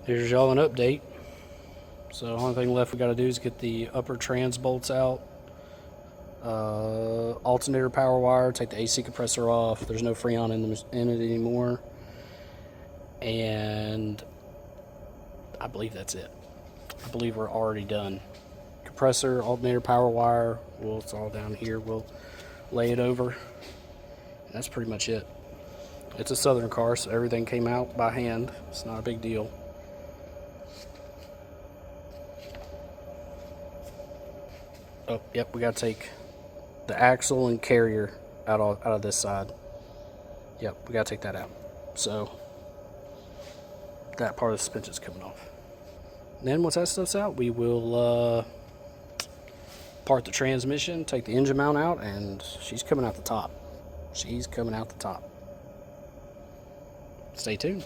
Here's y'all an update. So the only thing left we got to do is get the upper trans bolts out, alternator power wire, take the AC compressor off. There's no Freon in it anymore, and I believe that's it. I believe we're already done. Compressor, alternator power wire, well, it's all down here. We'll lay it over, and that's pretty much it. It's a Southern car, so everything came out by hand. It's not a big deal. Oh, yep, we got to take the axle and carrier out of this side. Yep, we got to take that out. So that part of the suspension's coming off. And then once that stuff's out, we will part the transmission, take the engine mount out, and she's coming out the top. She's coming out the top. Stay tuned.